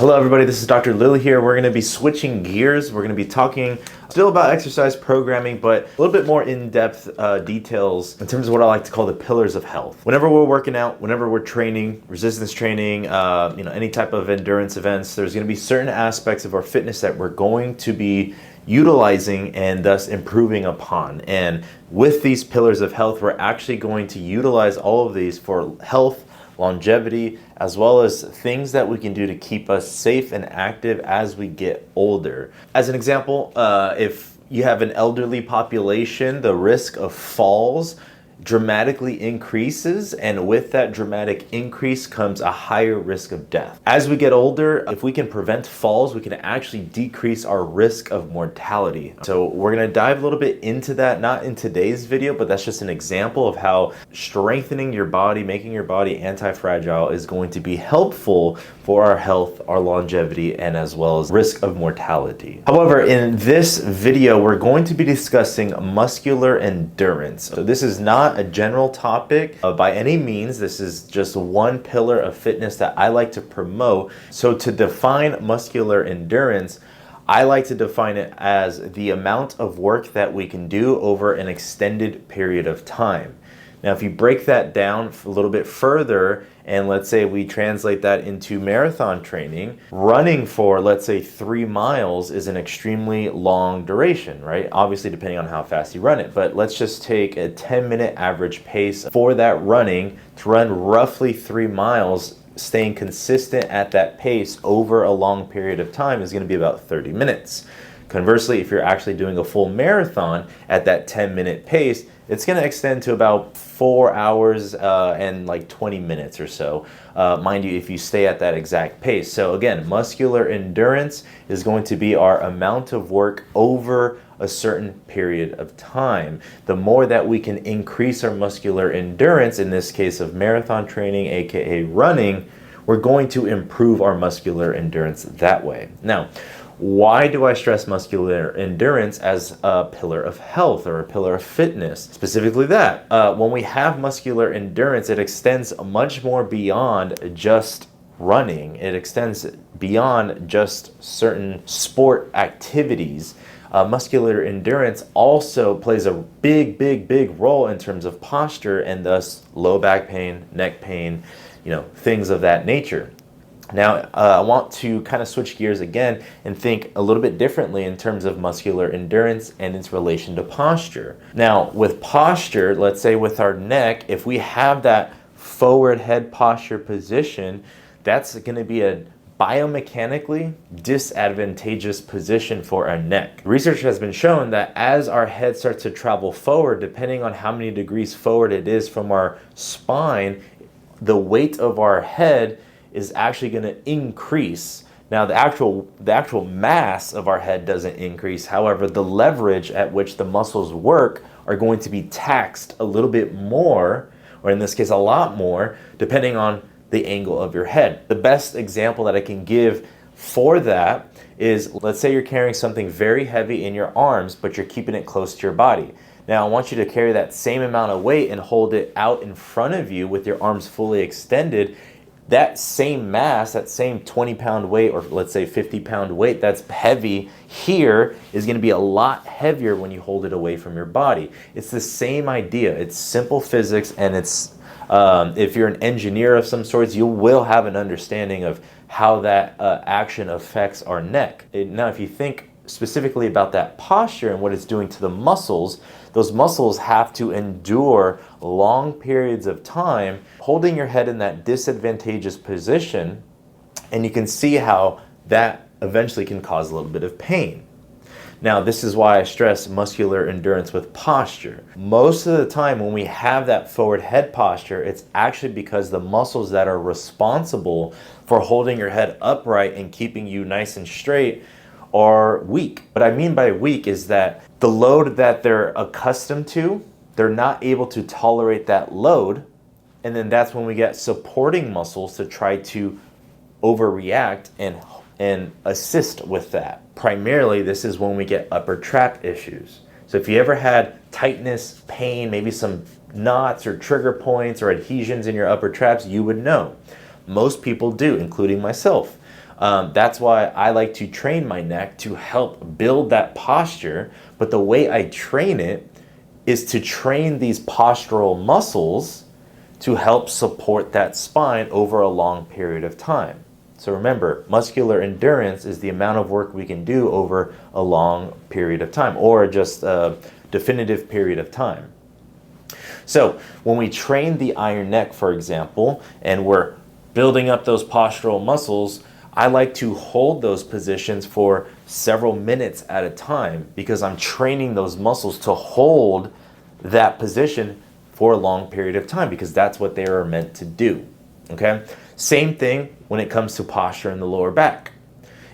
Hello everybody, this is Dr. Lilly here. We're going to be switching gears. We're going to be talking still about exercise programming, but a little bit more in-depth details in terms of what I like to call the pillars of health. Whenever we're working out, whenever we're training, resistance training, any type of endurance events, there's going to be certain aspects of our fitness that we're going to be utilizing and thus improving upon. And with these pillars of health, we're actually going to utilize all of these for health, longevity, as well as things that we can do to keep us safe and active as we get older. As an example, if you have an elderly population, the risk of falls dramatically increases, and with that dramatic increase comes a higher risk of death. As we get older, if we can prevent falls, we can actually decrease our risk of mortality. So we're going to dive a little bit into that, not in today's video, but that's just an example of how strengthening your body, making your body anti-fragile is going to be helpful for our health, our longevity, and as well as risk of mortality. However, in this video, we're going to be discussing muscular endurance. So this is not a general topic by any means. This is just one pillar of fitness that I like to promote. So to define muscular endurance, I like to define it as the amount of work that we can do over an extended period of time. Now, if you break that down a little bit further, and let's say we translate that into marathon training, running for, let's say, 3 miles is an extremely long duration, right? Obviously, depending on how fast you run it. But let's just take a 10-minute average pace for that running to run roughly 3 miles. Staying consistent at that pace over a long period of time is going to be about 30 minutes. Conversely, if you're actually doing a full marathon at that 10-minute pace, it's going to extend to about 4 hours and like 20 minutes or so, mind you, if you stay at that exact pace. So again, muscular endurance is going to be our amount of work over a certain period of time. The more that we can increase our muscular endurance, in this case of marathon training, aka running, we're going to improve our muscular endurance that way. Now, why do I stress muscular endurance as a pillar of health or a pillar of fitness? Specifically that. When we have muscular endurance, it extends much more beyond just running. It extends beyond just certain sport activities. Muscular endurance also plays a big role in terms of posture and thus low back pain, neck pain, things of that nature. Now, I want to kind of switch gears again and think a little bit differently in terms of muscular endurance and its relation to posture. Now, with posture, let's say with our neck, if we have that forward head posture position, that's going to be a biomechanically disadvantageous position for our neck. Research has been shown that as our head starts to travel forward, depending on how many degrees forward it is from our spine, the weight of our head is actually going to increase. Now, the actual mass of our head doesn't increase. However, the leverage at which the muscles work are going to be taxed a little bit more, or in this case, a lot more, depending on the angle of your head. The best example that I can give for that is, let's say you're carrying something very heavy in your arms, but you're keeping it close to your body. Now, I want you to carry that same amount of weight and hold it out in front of you with your arms fully extended. That same mass, that same 20-pound weight, or let's say 50-pound weight that's heavy here is going to be a lot heavier when you hold it away from your body. It's the same idea. It's simple physics, and it's if you're an engineer of some sorts, you will have an understanding of how that action affects our neck. Now, if you think specifically about that posture and what it's doing to the muscles, those muscles have to endure long periods of time holding your head in that disadvantageous position, and you can see how that eventually can cause a little bit of pain. Now, this is why I stress muscular endurance with posture. Most of the time when we have that forward head posture, it's actually because the muscles that are responsible for holding your head upright and keeping you nice and straight are weak. What I mean by weak is that the load that they're accustomed to, they're not able to tolerate that load, and then that's when we get supporting muscles to try to overreact and assist with that. Primarily, this is when we get upper trap issues. So if you ever had tightness, pain, maybe some knots or trigger points or adhesions in your upper traps, you would know. Most people do, including myself. That's why I like to train my neck to help build that posture. But the way I train it is to train these postural muscles to help support that spine over a long period of time. So remember, muscular endurance is the amount of work we can do over a long period of time, or just a definitive period of time. So when we train the iron neck, for example, and we're building up those postural muscles, I like to hold those positions for several minutes at a time because I'm training those muscles to hold that position for a long period of time because that's what they are meant to do. Okay? Same thing when it comes to posture in the lower back.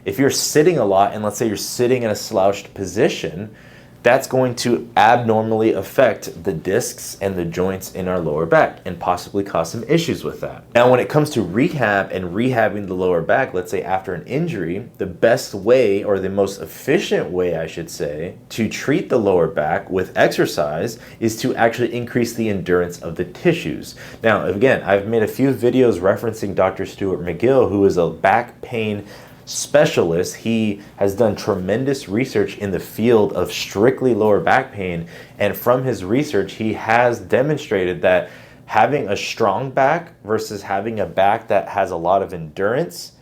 If you're sitting a lot, and let's say you're sitting in a slouched position, that's going to abnormally affect the discs and the joints in our lower back and possibly cause some issues with that. Now, when it comes to rehab and rehabbing the lower back, let's say after an injury, the best way, or the most efficient way, I should say, to treat the lower back with exercise is to actually increase the endurance of the tissues. Now, again, I've made a few videos referencing Dr. Stuart McGill, who is a back pain specialist. He has done tremendous research in the field of strictly lower back pain, and from his research he has demonstrated that having a strong back versus having a back that has a lot of endurance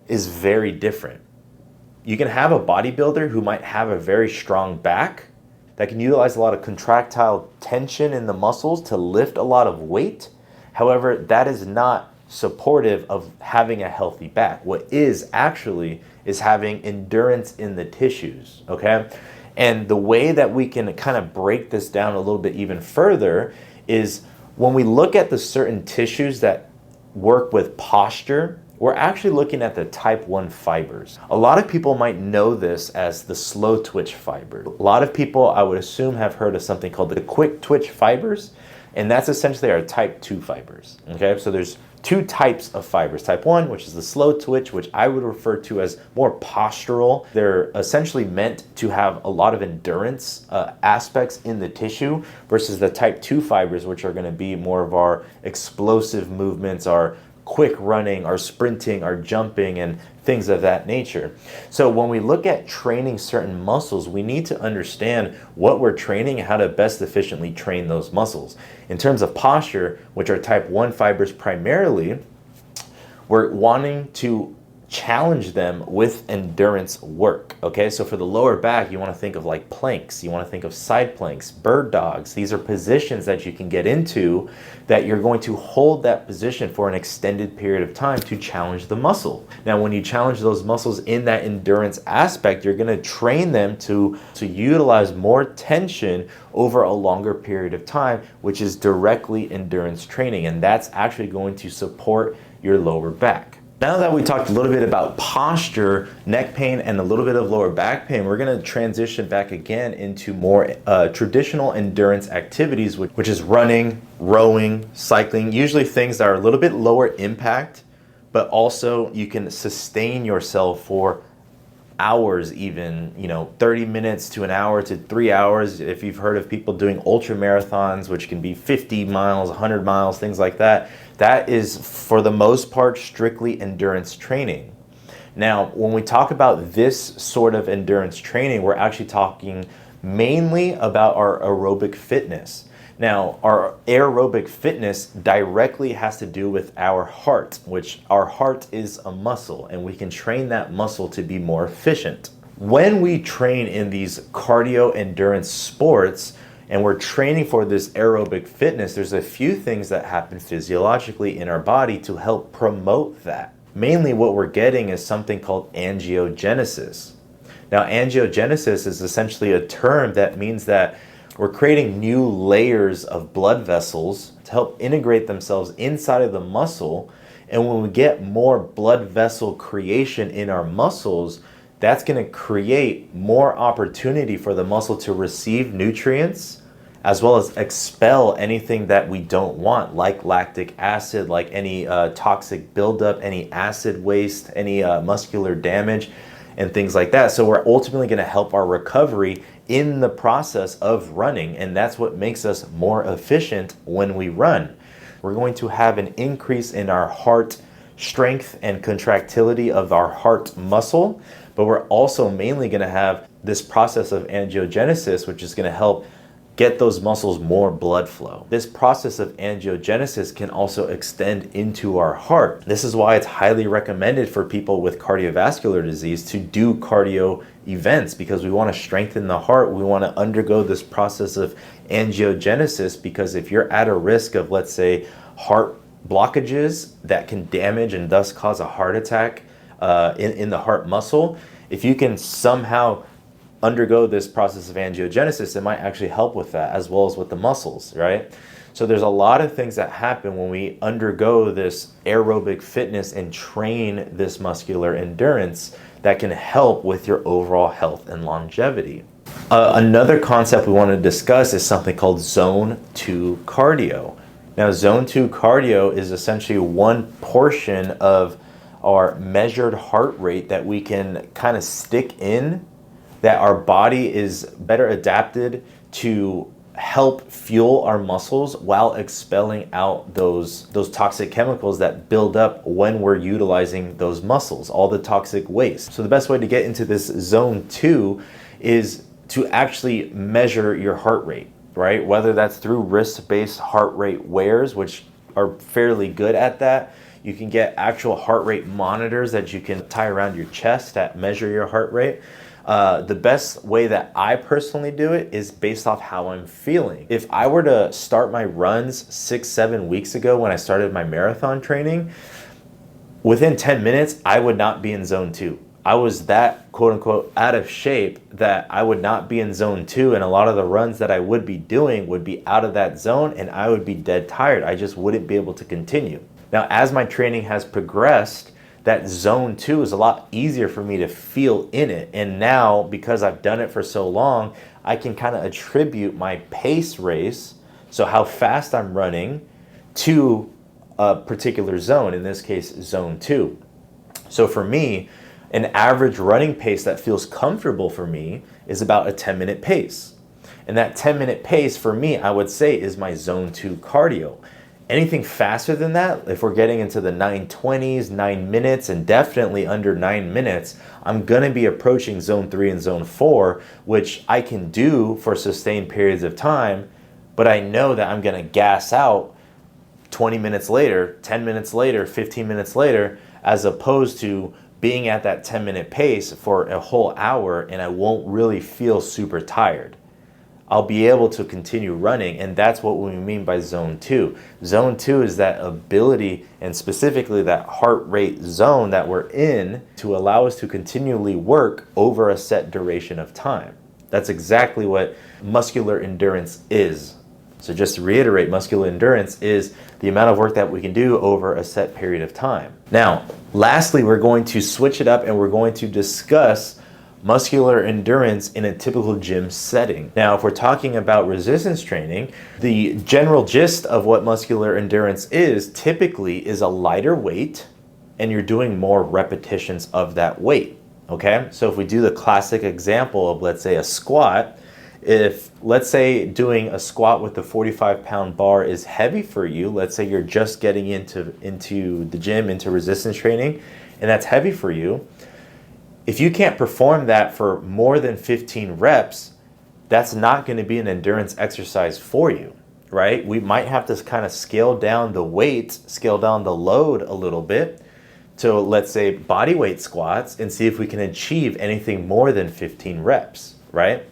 is very different. You can have a bodybuilder who might have a very strong back that can utilize a lot of contractile tension in the muscles to lift a lot of weight. However, that is not supportive of having a healthy back. What is actually is having endurance in the tissues, okay? And the way that we can kind of break this down a little bit even further is when we look at the certain tissues that work with posture, we're actually looking at the type 1 fibers. A lot of people might know this as the slow twitch fiber. A lot of people, I would assume, have heard of something called the quick twitch fibers, and that's essentially our type 2 fibers, okay? So there's two types of fibers. Type 1, which is the slow twitch, which I would refer to as more postural. They're essentially meant to have a lot of endurance aspects in the tissue, versus the type 2 fibers, which are going to be more of our explosive movements, our quick running, our sprinting, our jumping, and things of that nature. So when we look at training certain muscles, we need to understand what we're training and how to best efficiently train those muscles. In terms of posture, which are type 1 fibers primarily, we're wanting to challenge them with endurance work, okay? So for the lower back, you want to think of like planks, you want to think of side planks, bird dogs. These are positions that you can get into that you're going to hold that position for an extended period of time to challenge the muscle. Now, when you challenge those muscles in that endurance aspect, you're going to train them to utilize more tension over a longer period of time, which is directly endurance training, and that's actually going to support your lower back. Now that we talked a little bit about posture, neck pain, and a little bit of lower back pain, we're going to transition back again into more traditional endurance activities, which is running, rowing, cycling, usually things that are a little bit lower impact, but also you can sustain yourself for hours, even 30 minutes to an hour to 3 hours. If you've heard of people doing ultra marathons, which can be 50 miles, 100 miles, things like that, that is for the most part strictly endurance training. Now, when we talk about this sort of endurance training, we're actually talking mainly about our aerobic fitness. Now, our aerobic fitness directly has to do with our heart, which our heart is a muscle, and we can train that muscle to be more efficient. When we train in these cardio endurance sports, and we're training for this aerobic fitness, there's a few things that happen physiologically in our body to help promote that. Mainly what we're getting is something called angiogenesis. Now, angiogenesis is essentially a term that means that we're creating new layers of blood vessels to help integrate themselves inside of the muscle. And when we get more blood vessel creation in our muscles, that's going to create more opportunity for the muscle to receive nutrients, as well as expel anything that we don't want, like lactic acid, like any toxic buildup, any acid waste, any muscular damage, and things like that. So we're ultimately going to help our recovery in the process of running, and that's what makes us more efficient when we run. We're going to have an increase in our heart strength and contractility of our heart muscle, but we're also mainly going to have this process of angiogenesis, which is going to help get those muscles more blood flow. This process of angiogenesis can also extend into our heart. This is why it's highly recommended for people with cardiovascular disease to do cardio events, because we want to strengthen the heart. We want to undergo this process of angiogenesis, because if you're at a risk of, let's say, heart blockages that can damage and thus cause a heart attack in the heart muscle, if you can somehow undergo this process of angiogenesis, it might actually help with that, as well as with the muscles, right? So there's a lot of things that happen when we undergo this aerobic fitness and train this muscular endurance that can help with your overall health and longevity. Another concept we want to discuss is something called zone 2 cardio. Now, zone 2 cardio is essentially one portion of our measured heart rate that we can kind of stick in, that our body is better adapted to help fuel our muscles while expelling out those toxic chemicals that build up when we're utilizing those muscles, all the toxic waste. So the best way to get into this zone 2 is to actually measure your heart rate, right? Whether that's through wrist-based heart rate wears, which are fairly good at that. You can get actual heart rate monitors that you can tie around your chest that measure your heart rate. The best way that I personally do it is based off how I'm feeling. If I were to start my runs 6-7 weeks ago when I started my marathon training, within 10 minutes, I would not be in zone 2. I was that quote unquote out of shape that I would not be in zone 2, and a lot of the runs that I would be doing would be out of that zone and I would be dead tired. I just wouldn't be able to continue. Now, as my training has progressed, that zone 2 is a lot easier for me to feel in it. And now, because I've done it for so long, I can kind of attribute my pace race, so how fast I'm running, to a particular zone, in this case, zone 2. So for me, an average running pace that feels comfortable for me is about a 10-minute pace. And that 10-minute pace for me, I would say, is my zone 2 cardio. Anything faster than that, if we're getting into the 9:20s, 9 minutes, and definitely under 9 minutes, I'm going to be approaching zone 3 and zone 4, which I can do for sustained periods of time, but I know that I'm going to gas out 20 minutes later, 10 minutes later, 15 minutes later, as opposed to being at that 10-minute pace for a whole hour and I won't really feel super tired. I'll be able to continue running, and that's what we mean by zone 2. Zone 2 is that ability, and specifically that heart rate zone that we're in, to allow us to continually work over a set duration of time. That's exactly what muscular endurance is. So just to reiterate, muscular endurance is the amount of work that we can do over a set period of time. Now, lastly, we're going to switch it up and we're going to discuss muscular endurance in a typical gym setting. Now, if we're talking about resistance training, the general gist of what muscular endurance is typically is a lighter weight and you're doing more repetitions of that weight, okay? So if we do the classic example of, let's say, a squat, if, let's say, doing a squat with the 45-pound bar is heavy for you, let's say you're just getting into the gym, into resistance training, and that's heavy for you, if you can't perform that for more than 15 reps, that's not going to be an endurance exercise for you, right? We might have to kind of scale down the weight, scale down the load a little bit to, let's say, body weight squats and see if we can achieve anything more than 15 reps, right?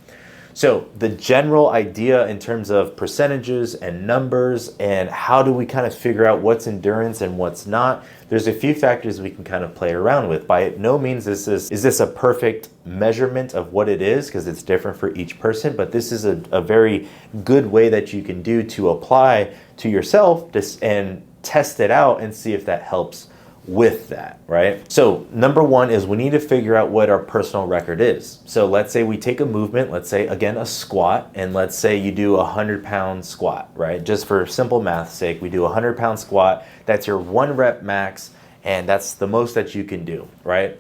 So the general idea in terms of percentages and numbers and how do we kind of figure out what's endurance and what's not, there's a few factors we can kind of play around with. By no means is this a perfect measurement of what it is, because it's different for each person, but this is a very good way that you can do to apply to yourself and test it out and see if that helps with that, right? So number one is we need to figure out what our personal record is. So let's say we take a movement, let's say again a squat, and let's say you do a 100-pound squat, right? Just for simple math's sake, we do a 100-pound squat. That's your 1 rep max, and that's the most that you can do, right?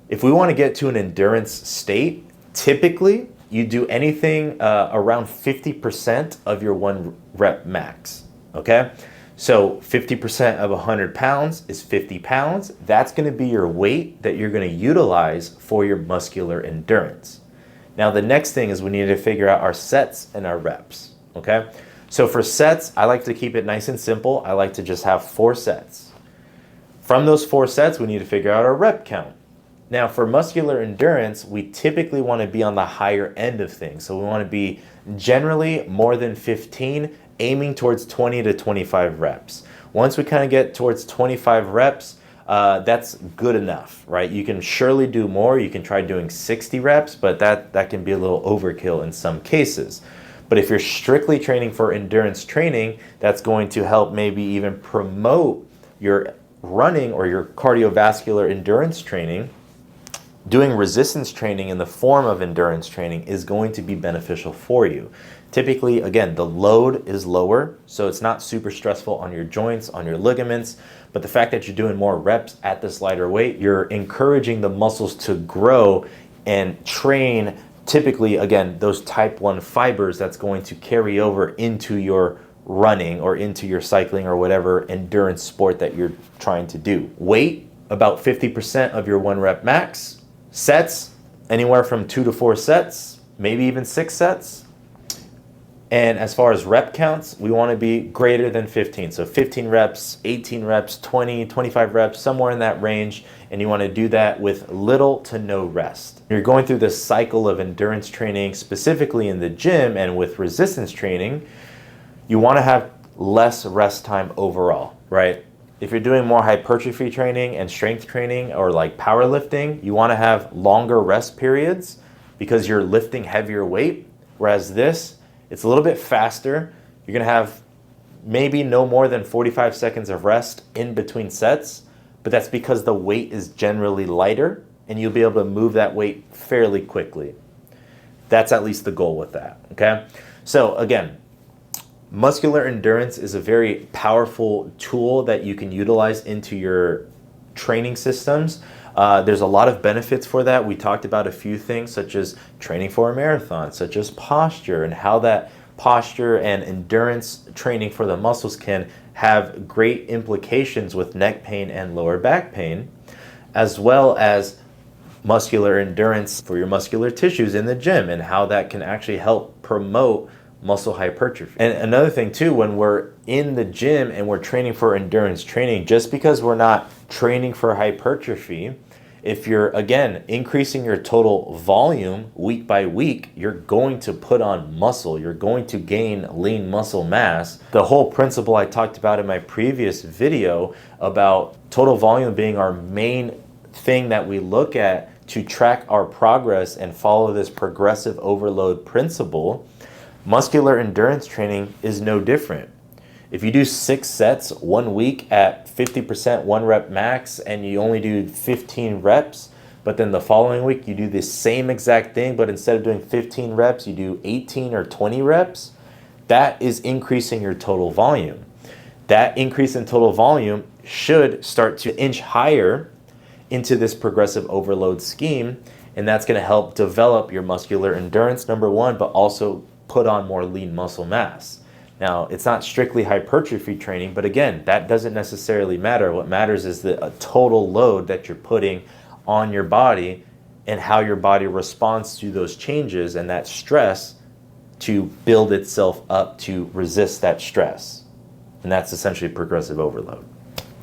If we want to get to an endurance state, typically you do anything around 50% of your 1 rep max, okay? So 50% of 100 pounds is 50 pounds. That's going to be your weight that you're going to utilize for your muscular endurance. Now, the next thing is we need to figure out our sets and our reps, okay? So for sets, I like to keep it nice and simple. I like to just have 4 sets. From those 4 sets, we need to figure out our rep count. Now, for muscular endurance, we typically want to be on the higher end of things. So we want to be generally more than 15, aiming towards 20 to 25 reps. Once we kind of get towards 25 reps, that's good enough, right? You can surely do more. You can try doing 60 reps, but that can be a little overkill in some cases. But if you're strictly training for endurance training, that's going to help maybe even promote your running or your cardiovascular endurance training. Doing resistance training in the form of endurance training is going to be beneficial for you. Typically, again, the load is lower, so it's not super stressful on your joints, on your ligaments, but the fact that you're doing more reps at this lighter weight, you're encouraging the muscles to grow and train, typically, again, those type 1 fibers that's going to carry over into your running or into your cycling or whatever endurance sport that you're trying to do. Weight, about 50% of your 1 rep max. Sets, anywhere from 2 to 4 sets, maybe even 6 sets. And as far as rep counts, we want to be greater than 15. So 15 reps, 18 reps, 20, 25 reps, somewhere in that range. And you want to do that with little to no rest. You're going through this cycle of endurance training, specifically in the gym and with resistance training, you want to have less rest time overall, right? If you're doing more hypertrophy training and strength training or like powerlifting, you want to have longer rest periods because you're lifting heavier weight. Whereas this, it's a little bit faster. You're going to have maybe no more than 45 seconds of rest in between sets, but that's because the weight is generally lighter and you'll be able to move that weight fairly quickly. That's at least the goal with that, okay? So again, muscular endurance is a very powerful tool that you can utilize into your training systems. There's a lot of benefits for that. We talked about a few things such as training for a marathon, such as posture, and how that posture and endurance training for the muscles can have great implications with neck pain and lower back pain, as well as muscular endurance for your muscular tissues in the gym and how that can actually help promote muscle hypertrophy. And another thing too, when we're in the gym and we're training for endurance training, just because we're not training for hypertrophy, if you're, again, increasing your total volume week by week, you're going to put on muscle. You're going to gain lean muscle mass. The whole principle I talked about in my previous video about total volume being our main thing that we look at to track our progress and follow this progressive overload principle, muscular endurance training is no different. If you do 6 sets 1 week at 50% 1 rep max and you only do 15 reps, but then the following week you do the same exact thing, but instead of doing 15 reps, you do 18 or 20 reps, that is increasing your total volume. That increase in total volume should start to inch higher into this progressive overload scheme, and that's going to help develop your muscular endurance, number one, but also put on more lean muscle mass. Now, it's not strictly hypertrophy training, but again, that doesn't necessarily matter. What matters is the total load that you're putting on your body and how your body responds to those changes and that stress to build itself up to resist that stress. And that's essentially progressive overload.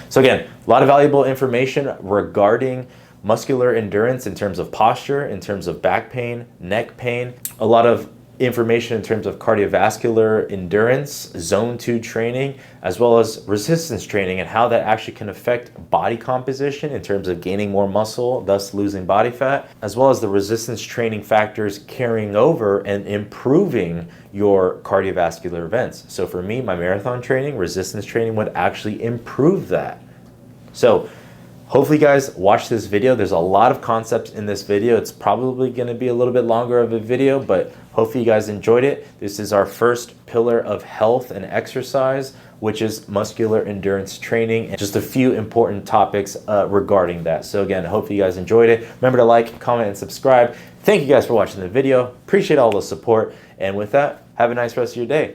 So again, a lot of valuable information regarding muscular endurance in terms of posture, in terms of back pain, neck pain, a lot of information in terms of cardiovascular endurance, zone 2 training, as well as resistance training and how that actually can affect body composition in terms of gaining more muscle, thus losing body fat, as well as the resistance training factors carrying over and improving your cardiovascular events. So for me, my marathon training, resistance training would actually improve that. So hopefully you guys watch this video. There's a lot of concepts in this video. It's probably going to be a little bit longer of a video, but hopefully you guys enjoyed it. This is our first pillar of health and exercise, which is muscular endurance training, and just a few important topics regarding that. So again, hopefully you guys enjoyed it. Remember to like, comment, and subscribe. Thank you guys for watching the video. Appreciate all the support. And with that, have a nice rest of your day.